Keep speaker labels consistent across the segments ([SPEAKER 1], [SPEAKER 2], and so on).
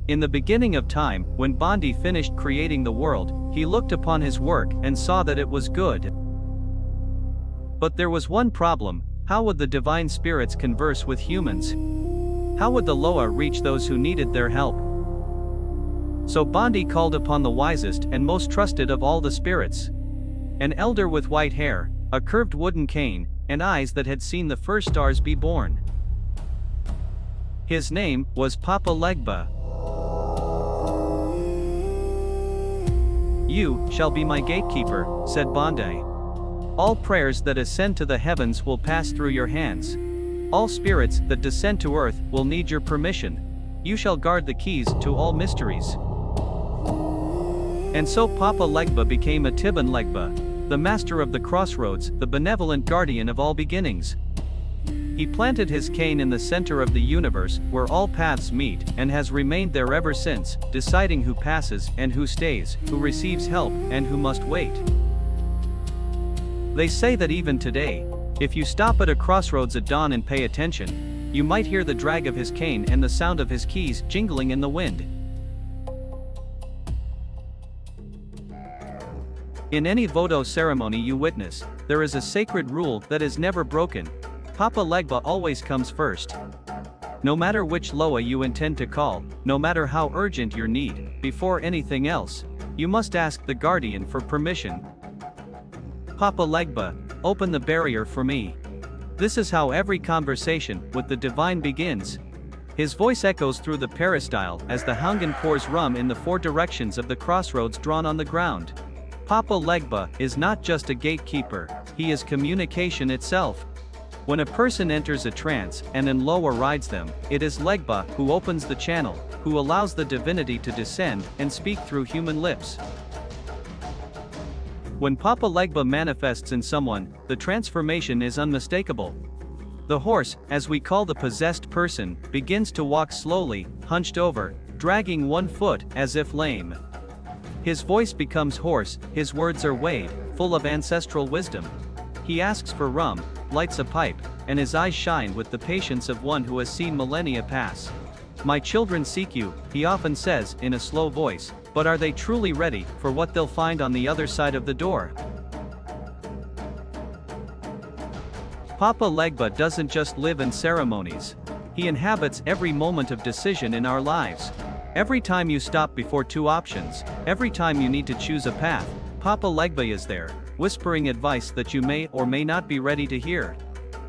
[SPEAKER 1] In the beginning of time, when Bondi finished creating the world, he looked upon his work and saw that it was good. But there was one problem: how would the divine spirits converse with humans? How would the Lwa reach those who needed their help? So Bondi called upon the wisest and most trusted of all the spirits. An elder with white hair, a curved wooden cane, and eyes that had seen the first stars be born. His name was Papa Legba. "You shall be my gatekeeper," said Bondi. "All prayers that ascend to the heavens will pass through your hands. All spirits that descend to earth will need your permission. You shall guard the keys to all mysteries." And so Papa Legba became a Tiban Legba, the master of the Crossroads, the benevolent guardian of all beginnings. He planted his cane in the center of the universe, where all paths meet, and has remained there ever since, deciding who passes and who stays, who receives help and who must wait. They say that even today, if you stop at a crossroads at dawn and pay attention, you might hear the drag of his cane and the sound of his keys jingling in the wind. In any Vodou ceremony you witness, there is a sacred rule that is never broken: Papa Legba always comes first. No matter which Lwa you intend to call, no matter how urgent your need, before anything else, you must ask the guardian for permission. "Papa Legba, open the barrier for me." This is how every conversation with the divine begins. His voice echoes through the peristyle as the Houngan pours rum in the four directions of the crossroads drawn on the ground. Papa Legba is not just a gatekeeper, he is communication itself. When a person enters a trance and an Lwa rides them, it is Legba who opens the channel, who allows the divinity to descend and speak through human lips. When Papa Legba manifests in someone, the transformation is unmistakable. The horse, as we call the possessed person, begins to walk slowly, hunched over, dragging one foot as if lame. His voice becomes hoarse, his words are weighed, full of ancestral wisdom. He asks for rum, lights a pipe, and his eyes shine with the patience of one who has seen millennia pass. "My children seek you," he often says in a slow voice, but are they truly ready for what they'll find on the other side of the door? Papa Legba doesn't just live in ceremonies. He inhabits every moment of decision in our lives. Every time you stop before two options, every time you need to choose a path, Papa Legba is there, whispering advice that you may or may not be ready to hear.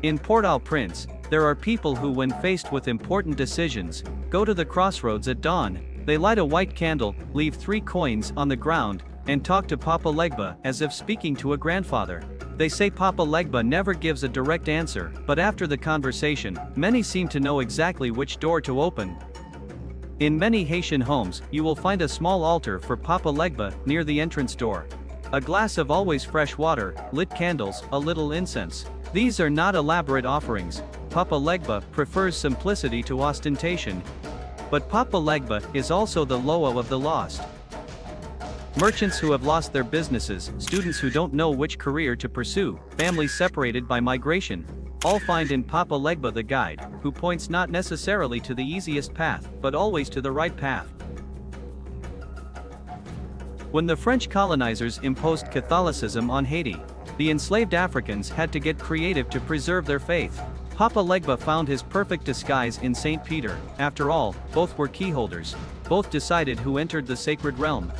[SPEAKER 1] In Port-au-Prince, there are people who, when faced with important decisions, go to the crossroads at dawn. They light a white candle, leave 3 coins on the ground, and talk to Papa Legba as if speaking to a grandfather. They say Papa Legba never gives a direct answer, but after the conversation, many seem to know exactly which door to open. In many Haitian homes, you will find a small altar for Papa Legba near the entrance door. A glass of always fresh water, lit candles, a little incense. These are not elaborate offerings. Papa Legba prefers simplicity to ostentation. But Papa Legba is also the Lwa of the lost. Merchants who have lost their businesses, students who don't know which career to pursue, families separated by migration, all find in Papa Legba the guide, who points not necessarily to the easiest path, but always to the right path. When the French colonizers imposed Catholicism on Haiti, the enslaved Africans had to get creative to preserve their faith. Papa Legba found his perfect disguise in St. Peter. After all, both were keyholders. Both decided who entered the sacred realm.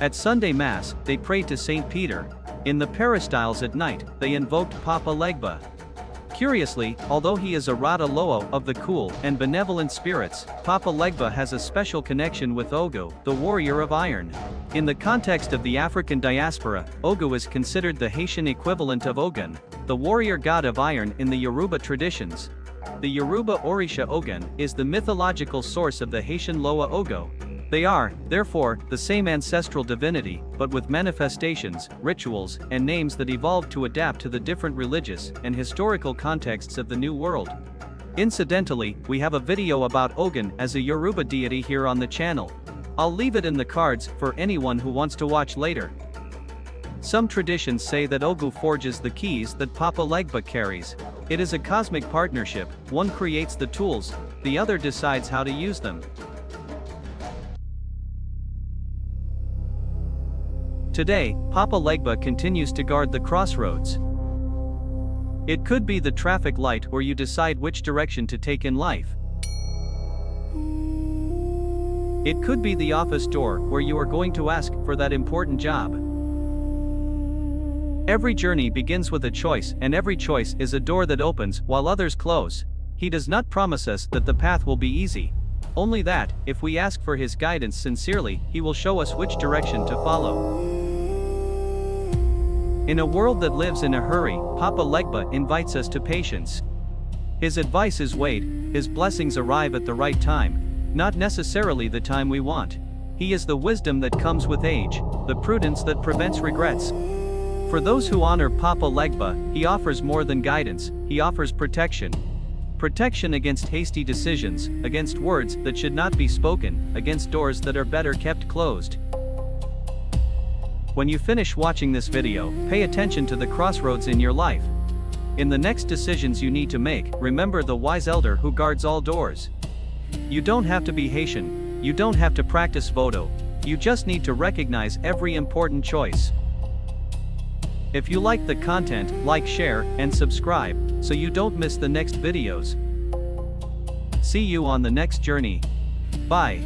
[SPEAKER 1] At Sunday Mass, they prayed to St. Peter. In the peristyles at night, they invoked Papa Legba. Curiously, although he is a Rada Lwa of the cool and benevolent spirits, Papa Legba has a special connection with Ogo, the warrior of iron. In the context of the African diaspora, Ogo is considered the Haitian equivalent of Ogun, the warrior god of iron in the Yoruba traditions. The Yoruba Orisha Ogun is the mythological source of the Haitian Lwa Ogo. They are, therefore, the same ancestral divinity, but with manifestations, rituals, and names that evolved to adapt to the different religious and historical contexts of the New World. Incidentally, we have a video about Ogun as a Yoruba deity here on the channel. I'll leave it in the cards for anyone who wants to watch later. Some traditions say that Ogu forges the keys that Papa Legba carries. It is a cosmic partnership, one creates the tools, the other decides how to use them. Today, Papa Legba continues to guard the crossroads. It could be the traffic light where you decide which direction to take in life. It could be the office door where you are going to ask for that important job. Every journey begins with a choice, and every choice is a door that opens while others close. He does not promise us that the path will be easy. Only that, if we ask for his guidance sincerely, he will show us which direction to follow. In a world that lives in a hurry, Papa Legba invites us to patience. His advice is weighed, his blessings arrive at the right time, not necessarily the time we want. He is the wisdom that comes with age, the prudence that prevents regrets. For those who honor Papa Legba, he offers more than guidance, he offers protection. Protection against hasty decisions, against words that should not be spoken, against doors that are better kept closed. When you finish watching this video, pay attention to the crossroads in your life. In the next decisions you need to make, remember the wise elder who guards all doors. You don't have to be Haitian, you don't have to practice Vodou, you just need to recognize every important choice. If you like the content, like, share, and subscribe, so you don't miss the next videos. See you on the next journey. Bye.